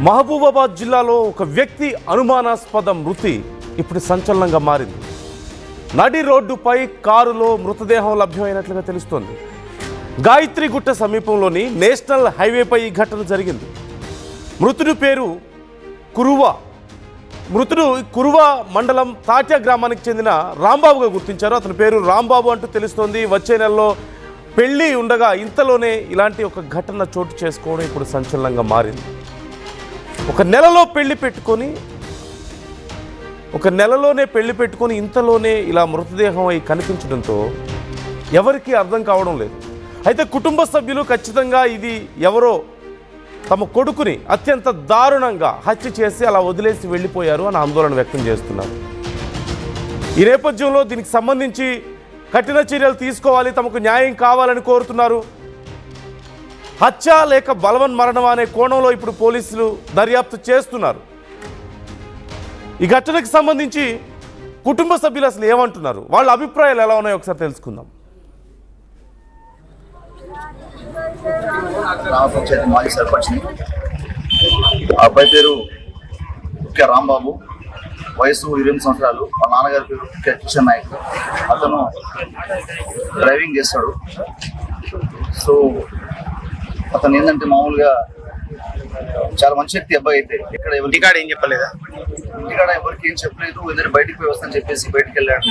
మహబూబాబాద్ జిల్లాలో ఒక వ్యక్తి అనుమానాస్పద మృతి ఇప్పుడు సంచలనంగా మారింది. నడి రోడ్డుపై కారులో మృతదేహం లభ్యమైనట్లుగా తెలుస్తోంది. గాయత్రిగుట్ట సమీపంలోని నేషనల్ హైవేపై ఈ ఘటన జరిగింది. మృతుడి పేరు కురువ మండలం తాట్యా గ్రామానికి చెందిన రాంబాబుగా గుర్తించారు. అతని పేరు రాంబాబు అంటూ తెలుస్తోంది. వచ్చే నెలలో పెళ్లి ఉండగా ఇంతలోనే ఇలాంటి ఒక ఘటన చోటు చేసుకోవడం ఇప్పుడు సంచలనంగా మారింది. ఒక నెలలోనే పెళ్లి పెట్టుకొని ఇంతలోనే ఇలా మృతదేహం అయి కనిపించడంతో ఎవరికీ అర్థం కావడం లేదు. అయితే కుటుంబ సభ్యులు ఖచ్చితంగా ఇది ఎవరో తమ కొడుకుని అత్యంత దారుణంగా హత్య చేసి అలా వదిలేసి వెళ్ళిపోయారు అని ఆందోళన వ్యక్తం చేస్తున్నారు. ఈ నేపథ్యంలో దీనికి సంబంధించి కఠిన చర్యలు తీసుకోవాలి, తమకు న్యాయం కావాలని కోరుతున్నారు. హత్య లేక బలవన్ మరణం అనే కోణంలో ఇప్పుడు పోలీసులు దర్యాప్తు చేస్తున్నారు. ఈ ఘటనకు సంబంధించి కుటుంబ సభ్యులు అసలు ఏమంటున్నారు, వాళ్ళ అభిప్రాయాలు ఎలా ఉన్నాయో ఒకసారి తెలుసుకుందాం. గ్రామ పంచాయతీ మాజీ సర్పంచ్ని. అబ్బాయి పేరు రాంబాబు, వయసు 20 సంవత్సరాలు. మా నాన్నగారి పేరు కిషన్ నాయక్. అతను డ్రైవింగ్ చేస్తాడు. సో అతను ఏంటంటే మామూలుగా చాలా మంచి వ్యక్తి అబ్బాయి. అయితే ఇక్కడ ఇంటికాడ ఏం చెప్పలేదా? ఇంటికాడ ఎవరికి ఏం చెప్పలేదు. ఏదైనా బయటికి పోయి వస్తానని చెప్పేసి బయటికి వెళ్ళాడు.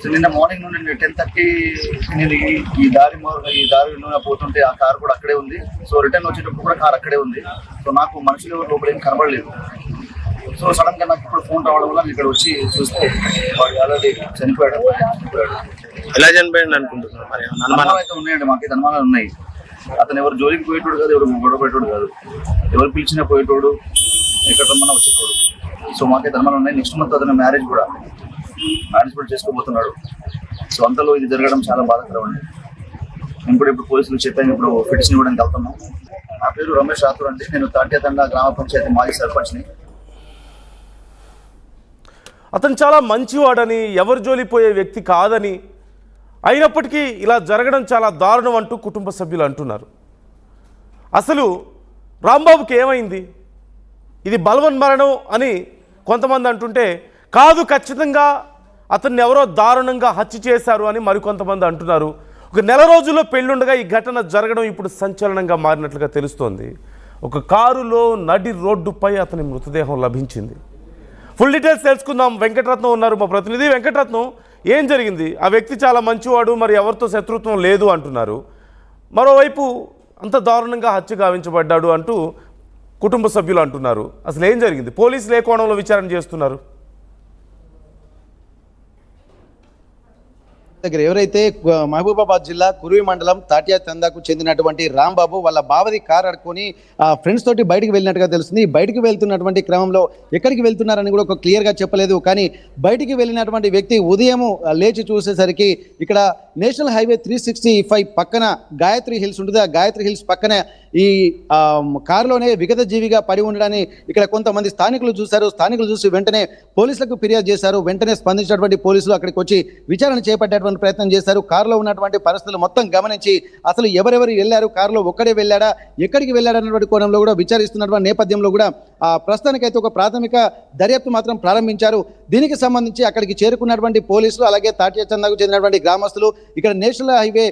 సో నిన్న మార్నింగ్ నుండి 10:30 నేను ఈ దారిలో పోతుంటే ఆ కార్ కూడా అక్కడే ఉంది. సో రిటర్న్ వచ్చేటప్పుడు కూడా కార్ అక్కడే ఉంది. సో నాకు మనుషులు ఎవరు లోపల ఏం కనబడలేదు. సో సడన్ గా నాకు ఇప్పుడు ఫోన్ రావడం వల్ల ఇక్కడ వచ్చి చూస్తే వాడు ఆల్రెడీ చనిపోయాడు. ఎలా చనిపోయాడు అనుకుంటున్నాను. అనుమానాలు అయితే ఉన్నాయండి, మాకైతే అనుమానాలు ఉన్నాయి. అతను ఎవరు జోలికి పోయేటోడు కాదు, ఎవరు గొడవ పెట్టేటోడు కాదు, ఎవరు పిలిచినా పోయేటోడు, ఎక్కడ రమ్మన్నా వచ్చేటోడు. సో మాకైతే అనుమానాలు ఉన్నాయి. నెక్స్ట్ మంత్ అతను మ్యారేజ్ కూడా చేసుకోబోతున్నాడు. సో అంతలో ఇది జరగడం చాలా బాధాకరం అండి. మేము కూడా ఇప్పుడు పోలీసులు చెప్పాను, ఇప్పుడు పిటిషన్ ఇవ్వడానికి వెళ్తున్నాం. నా పేరు రమేష్ రాథూర్ అండి. నేను తాట్యాతండ గ్రామ పంచాయతీ మాజీ సర్పంచ్ని. అతను చాలా మంచివాడని, ఎవరు జోలిపోయే వ్యక్తి కాదని, అయినప్పటికీ ఇలా జరగడం చాలా దారుణం అంటూ కుటుంబ సభ్యులు అంటున్నారు. అసలు రాంబాబుకి ఏమైంది? ఇది బలవన్ మరణం అని కొంతమంది అంటుంటే, కాదు ఖచ్చితంగా అతన్ని ఎవరో దారుణంగా హత్య చేశారు అని మరికొంతమంది అంటున్నారు. ఒక నెల రోజుల్లో పెళ్ళుండగా ఈ ఘటన జరగడం ఇప్పుడు సంచలనంగా మారినట్లుగా తెలుస్తోంది. ఒక కారులో నడి రోడ్డుపై అతని మృతదేహం లభించింది. ఫుల్ డీటెయిల్స్ తెలుసుకుందాం. వెంకటరత్నం ఉన్నారు మా ప్రతినిధి. వెంకటరత్నం, ఏం జరిగింది? ఆ వ్యక్తి చాలా మంచివాడు, మరి ఎవరితో శత్రుత్వం లేదు అంటున్నారు. మరోవైపు అంత దారుణంగా హత్య గావించబడ్డాడు అంటూ కుటుంబ సభ్యులు అంటున్నారు. అసలు ఏం జరిగింది? పోలీసులు ఏ కోణంలో విచారణ చేస్తున్నారు? దగ్గర ఎవరైతే మహబూబాబాద్ జిల్లా కురువి మండలం తాట్యా తందాకు చెందినటువంటి రాంబాబు వాళ్ళ బావది కార్ అడుకొని ఫ్రెండ్స్ తోటి బయటకు వెళ్ళినట్టుగా తెలుస్తుంది. బయటకు వెళ్తున్నటువంటి క్రమంలో ఎక్కడికి వెళ్తున్నారని కూడా ఒక క్లియర్గా చెప్పలేదు. కానీ బయటికి వెళ్ళినటువంటి వ్యక్తి ఉదయం లేచి చూసేసరికి ఇక్కడ నేషనల్ హైవే 365 పక్కన గాయత్రి హిల్స్ ఉంటుంది. ఆ గాయత్రి హిల్స్ పక్కన ఈ కారులోనే విగత జీవిగా పడి ఉండడాన్ని ఇక్కడ కొంతమంది స్థానికులు చూశారు. స్థానికులు చూసి వెంటనే పోలీసులకు ఫిర్యాదు చేశారు. వెంటనే స్పందించినటువంటి పోలీసులు అక్కడికి వచ్చి విచారణ చేపట్టేటువంటి ప్రయత్నం చేశారు. కారులో ఉన్నటువంటి పరిస్థితులు మొత్తం గమనించి అసలు ఎవరెవరు వెళ్ళారు, కారులో ఒక్కడే వెళ్ళాడా, ఎక్కడికి వెళ్ళాడు అన్నటువంటి కోణంలో కూడా విచారిస్తున్నటువంటి నేపథ్యంలో కూడా ప్రస్తుతానికైతే ఒక ప్రాథమిక దర్యాప్తు మాత్రం ప్రారంభించారు. దీనికి సంబంధించి అక్కడికి చేరుకున్నటువంటి పోలీసులు, అలాగే తాట్యా చందాకు చెందినటువంటి గ్రామస్తులు, ఇక్కడ నేషనల్ హైవే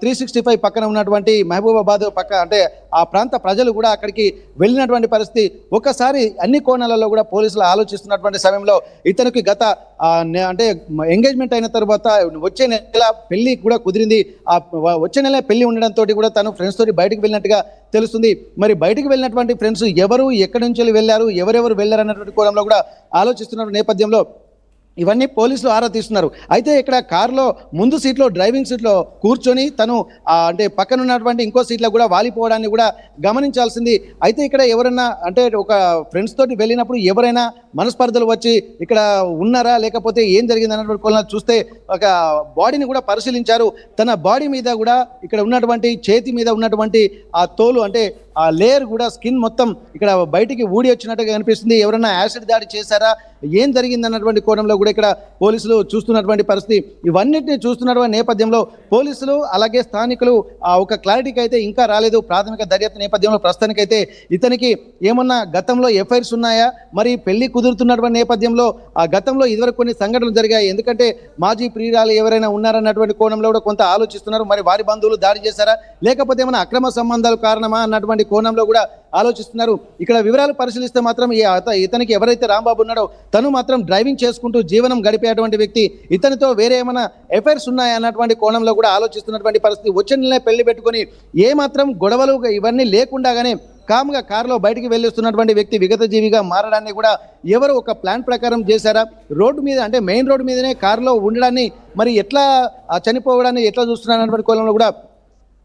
365 పక్కన ఉన్నటువంటి మహబూబాబాద్ పక్క అంటే ఆ ప్రాంత ప్రజలు కూడా అక్కడికి వెళ్ళినటువంటి పరిస్థితి. ఒక్కసారి అన్ని కోణాలలో కూడా పోలీసులు ఆలోచిస్తున్నటువంటి సమయంలో ఇతనికి గత అంటే ఎంగేజ్మెంట్ అయిన తర్వాత వచ్చే నెల పెళ్లి కూడా కుదిరింది. ఆ వచ్చే నెల పెళ్లి ఉండడంతో కూడా తను ఫ్రెండ్స్ తోటి బయటకు వెళ్ళినట్టుగా తెలుస్తుంది. మరి బయటకు వెళ్ళినటువంటి ఫ్రెండ్స్ ఎవరు, ఎక్కడి నుంచి వెళ్ళారు, ఎవరెవరు వెళ్ళారు అన్నటువంటి కోణంలో కూడా ఆలోచిస్తున్న నేపథ్యంలో ఇవన్నీ పోలీసులు ఆరా తీస్తున్నారు. అయితే ఇక్కడ కారులో ముందు సీట్లో, డ్రైవింగ్ సీట్లో కూర్చొని తను అంటే పక్కన ఉన్నటువంటి ఇంకో సీట్లో కూడా వాలిపోవడాన్ని కూడా గమనించాల్సింది. అయితే ఇక్కడ ఎవరైనా అంటే ఒక ఫ్రెండ్స్ తోటి వెళ్ళినప్పుడు ఎవరైనా మనస్పర్ధలు వచ్చి ఇక్కడ ఉన్నారా, లేకపోతే ఏం జరిగింది అన్నటువంటి కోణంలో చూస్తే ఒక బాడీని కూడా పరిశీలించారు. తన బాడీ మీద కూడా ఇక్కడ ఉన్నటువంటి చేతి మీద ఉన్నటువంటి ఆ తోలు అంటే ఆ లేయర్ కూడా స్కిన్ మొత్తం ఇక్కడ బయటికి ఊడి వచ్చినట్టుగా కనిపిస్తుంది. ఎవరైనా యాసిడ్ దాడి చేశారా, ఏం జరిగింది అన్నటువంటి కోణంలో కూడా కూడా ఇక్కడ పోలీసులు చూస్తున్నటువంటి పరిస్థితి. ఇవన్నిటిని చూస్తున్నటువంటి నేపథ్యంలో పోలీసులు అలాగే స్థానికులు ఒక క్లారిటీకి అయితే ఇంకా రాలేదు. ప్రాథమిక దర్యాప్తు నేపథ్యంలో ప్రస్తుతానికైతే ఇతనికి ఏమన్నా గతంలో ఎఫ్ఐఆర్స్ ఉన్నాయా, మరి పెళ్లి కుదురుతున్నటువంటి నేపథ్యంలో ఆ గతంలో ఇదివరకు కొన్ని సంఘటనలు జరిగాయి, ఎందుకంటే మాజీ ప్రియురాలు ఎవరైనా ఉన్నారన్నటువంటి కోణంలో కూడా కొంత ఆలోచిస్తున్నారు. మరి వారి బంధువులు దాడి చేశారా, లేకపోతే ఏమైనా అక్రమ సంబంధాలు కారణమా అన్నటువంటి కోణంలో కూడా ఆలోచిస్తున్నారు. ఇక్కడ వివరాలు పరిశీలిస్తే మాత్రం ఇతనికి ఎవరైతే రాంబాబు ఉన్నాడో తను మాత్రం డ్రైవింగ్ చేసుకుంటూ జీవనం గడిపేటువంటి వ్యక్తి. ఇతనితో వేరే ఏమైనా ఎఫైర్స్ ఉన్నాయా అన్నటువంటి కోణంలో కూడా ఆలోచిస్తున్నటువంటి పరిస్థితి. వచ్చే నెలనే పెళ్లి పెట్టుకొని ఏ మాత్రం గొడవలు ఇవన్నీ లేకుండానే కామ్గా కారులో బయటికి వెళ్ళిస్తున్నటువంటి వ్యక్తి విగత జీవిగా మారడాన్ని కూడా ఎవరు ఒక ప్లాన్ ప్రకారం చేశారా, రోడ్డు మీద అంటే మెయిన్ రోడ్డు మీదనే కారులో ఉండడాన్ని మరి ఎట్లా చనిపోవడాన్ని ఎట్లా చూస్తున్నారన్నటువంటి కోణంలో కూడా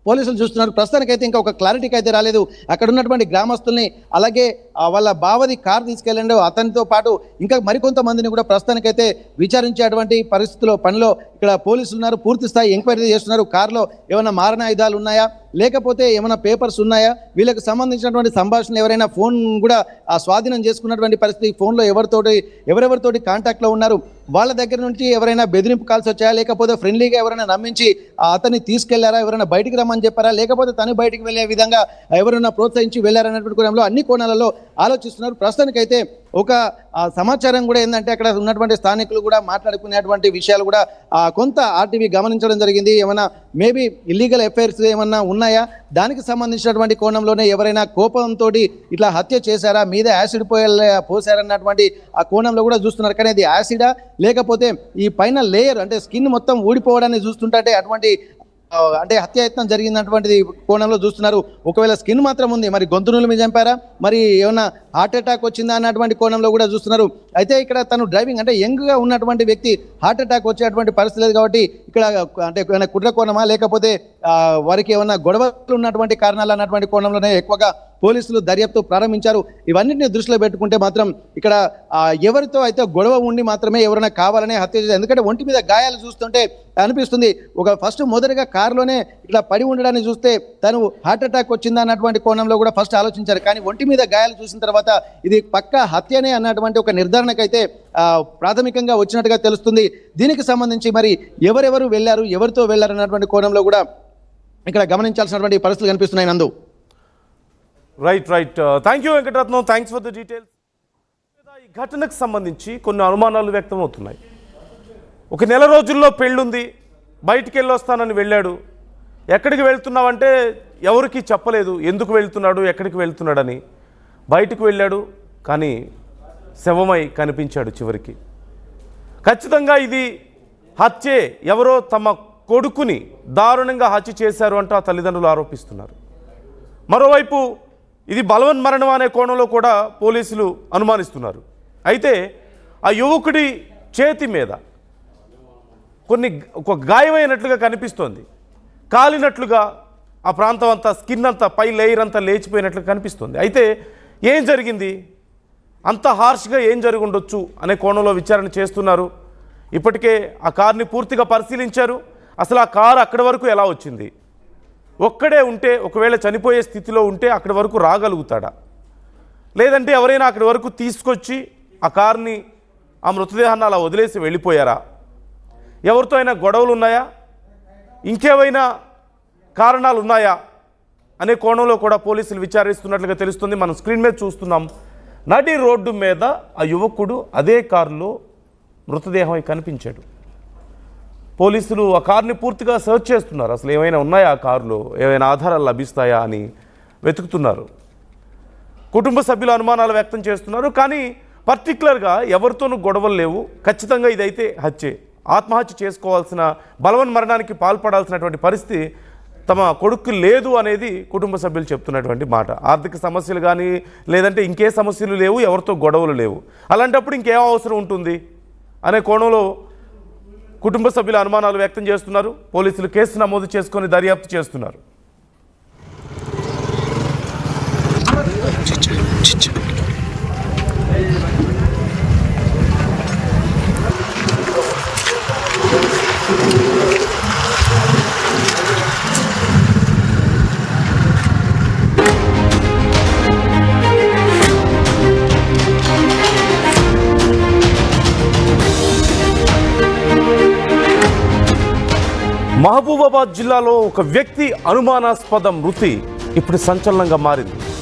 పోలీసులు చూస్తున్నారు. ప్రస్తుతానికైతే ఇంకా ఒక క్లారిటీకి అయితే రాలేదు. అక్కడ ఉన్నటువంటి గ్రామస్తుల్ని అలాగే వాళ్ళ బావది కారు తీసుకెళ్ళండి, అతనితో పాటు ఇంకా మరికొంతమందిని కూడా ప్రస్తుతానికైతే విచారించేటువంటి పరిస్థితిలో పనిలో ఇక్కడ పోలీసులు ఉన్నారు. పూర్తి స్థాయి ఎంక్వైరీ చేస్తున్నారు. కారులో ఏమైనా మారణాయుధాలు ఉన్నాయా, లేకపోతే ఏమైనా పేపర్స్ ఉన్నాయా, వీళ్ళకి సంబంధించినటువంటి సంభాషణలు ఎవరైనా ఫోన్ కూడా స్వాధీనం చేసుకున్నటువంటి పరిస్థితి. ఫోన్లో ఎవరెవరితోటి కాంటాక్ట్లో ఉన్నారు, వాళ్ళ దగ్గర నుంచి ఎవరైనా బెదిరింపు కాల్స్ వచ్చాయా, లేకపోతే ఫ్రెండ్లీగా ఎవరైనా నమ్మించి అతన్ని తీసుకెళ్లారా, ఎవరైనా బయటికి రమ్మని చెప్పారా, లేకపోతే తను బయటికి వెళ్ళే విధంగా ఎవరైనా ప్రోత్సహించి వెళ్ళారన్నటువంటి కోణంలో అన్ని కోణాలలో ఆలోచిస్తున్నారు. ప్రస్తుతానికైతే ఒక సమాచారం కూడా ఏంటంటే అక్కడ ఉన్నటువంటి స్థానికులు కూడా మాట్లాడుకునేటువంటి విషయాలు కూడా కొంత ఆర్టీవీ గమనించడం జరిగింది. ఏమైనా మేబీ ఇల్లీగల్ ఎఫైర్స్ ఏమన్నా ఉన్నాయా, దానికి సంబంధించినటువంటి కోణంలోనే ఎవరైనా కోపంతో ఇట్లా హత్య చేశారా, మీద యాసిడ్ పోసారన్నటువంటి ఆ కోణంలో కూడా చూస్తున్నారు. కానీ అది యాసిడా లేకపోతే ఈ పైన లేయర్ అంటే స్కిన్ మొత్తం ఊడిపోవడాన్ని చూస్తుంటే అటువంటి అంటే హత్యాయత్నం జరిగినటువంటిది కోణంలో చూస్తున్నారు. ఒకవేళ స్కిన్ మాత్రం ఉంది, మరి గొంతునుల మీద చంపారా, మరి ఏమన్నా హార్ట్ అటాక్ వచ్చిందా అన్నటువంటి కోణంలో కూడా చూస్తున్నారు. అయితే ఇక్కడ తను డ్రైవింగ్ అంటే యంగ్గా ఉన్నటువంటి వ్యక్తి హార్ట్ అటాక్ వచ్చేటువంటి పరిస్థితి లేదు కాబట్టి ఇక్కడ అంటే ఏమైనా కుట్ర కోణమా, లేకపోతే వారికి ఏమన్నా గొడవలు ఉన్నటువంటి కారణాలు అన్నటువంటి కోణంలోనే ఎక్కువగా పోలీసులు దర్యాప్తు ప్రారంభించారు. ఇవన్నింటిని దృష్టిలో పెట్టుకుంటే మాత్రం ఇక్కడ ఎవరితో అయితే గొడవ ఉండి మాత్రమే ఎవరైనా కావాలనే హత్య చేశారు. ఎందుకంటే ఒంటి మీద గాయాలు చూస్తుంటే అనిపిస్తుంది ఫస్ట్ మొదటిగా కారులోనే ఇట్లా పడి ఉండడాన్ని చూస్తే తను హార్ట్ అటాక్ వచ్చిందా అన్నటువంటి కోణంలో కూడా ఫస్ట్ ఆలోచించారు. కానీ ఒంటి మీద గాయాలు చూసిన తర్వాత ఇది పక్కా హత్యనే అన్నటువంటి ఒక నిర్ధారణకైతే ప్రాథమికంగా వచ్చినట్టుగా తెలుస్తుంది. దీనికి సంబంధించి మరి ఎవరెవరు వెళ్ళారు, ఎవరితో వెళ్ళారు అన్నటువంటి కోణంలో కూడా ఇక్కడ గమనించాల్సినటువంటి పరిస్థితులు కనిపిస్తున్నాయి. నందు right thank you Venkataratnam, thanks for the details. ఈ ఘటనకు సంబంధించి కొన్ని అనుమానాలు వ్యక్తమవుతున్నాయి. ఒక నెల రోజుల్లో పెళ్ళుంది, బయటికి వెళ్ళొస్తానని వెళ్ళాడు. ఎక్కడికి వెళ్తున్నావంటే ఎవరికి చెప్పలేదు, ఎందుకు వెళ్తున్నాడు ఎక్కడికి వెళ్తున్నాడని. బయటికి వెళ్ళాడు కానీ శవమై కనిపించాడు చివరికి. ఖచ్చితంగా ఇది హత్యే, ఎవరో తమ కొడుకుని దారుణంగా హత్య చేశారు అంటూ ఆ తల్లిదండ్రులు ఆరోపిస్తున్నారు. మరోవైపు ఇది బలవన్మరణం అనే కోణంలో కూడా పోలీసులు అనుమానిస్తున్నారు. అయితే ఆ యువకుడి చేతి మీద ఒక గాయమైనట్లుగా కనిపిస్తోంది, కాలినట్లుగా ఆ ప్రాంతం అంతా స్కిన్ అంతా పై లేయర్ అంతా లేచిపోయినట్లుగా కనిపిస్తుంది. అయితే ఏం జరిగింది, అంత హార్ష్గా ఏం జరిగి ఉండొచ్చు అనే కోణంలో విచారణ చేస్తున్నారు. ఇప్పటికే ఆ కార్ని పూర్తిగా పరిశీలించారు. అసలు ఆ కారు అక్కడి వరకు ఎలా వచ్చింది, ఒక్కడే ఉంటే ఒకవేళ చనిపోయే స్థితిలో ఉంటే అక్కడి వరకు రాగలుగుతాడా, లేదంటే ఎవరైనా అక్కడి వరకు తీసుకొచ్చి ఆ కార్ని ఆ మృతదేహాన్ని అలా వదిలేసి వెళ్ళిపోయారా, ఎవరితో అయినా గొడవలు ఉన్నాయా, ఇంకేమైనా కారణాలు ఉన్నాయా అనే కోణంలో కూడా పోలీసులు విచారిస్తున్నట్లుగా తెలుస్తుంది. మనం స్క్రీన్ మీద చూస్తున్నాం, నడి రోడ్డు మీద ఆ యువకుడు అదే కారులో మృతదేహం కనిపించాడు. పోలీసులు ఆ కార్ని పూర్తిగా సర్చ్ చేస్తున్నారు. అసలు ఏమైనా ఉన్నాయా ఆ కారులో, ఏమైనా ఆధారాలు లభిస్తాయా అని వెతుకుతున్నారు. కుటుంబ సభ్యులు అనుమానాలు వ్యక్తం చేస్తున్నారు. కానీ పర్టికులర్గా ఎవరితోనూ గొడవలు లేవు, ఖచ్చితంగా ఇదైతే హత్యే, ఆత్మహత్య చేసుకోవాల్సిన బలవన్మరణానికి పాల్పడాల్సినటువంటి పరిస్థితి తమ కొడుకు లేదు అనేది కుటుంబ సభ్యులు చెప్తున్నటువంటి మాట. ఆర్థిక సమస్యలు కానీ లేదంటే ఇంకే సమస్యలు లేవు, ఎవరితో గొడవలు లేవు. అలాంటప్పుడు ఇంకేం అవసరం ఉంటుంది అనే కోణంలో కుటుంబ సభ్యుల అనుమానాలు వ్యక్తం చేస్తున్నారు. పోలీసులు కేసు నమోదు చేసుకొని దర్యాప్తు చేస్తున్నారు. మహబూబాబాద్ జిల్లాలో ఒక వ్యక్తి అనుమానాస్పద మృతి ఇప్పుడు సంచలనంగా మారింది.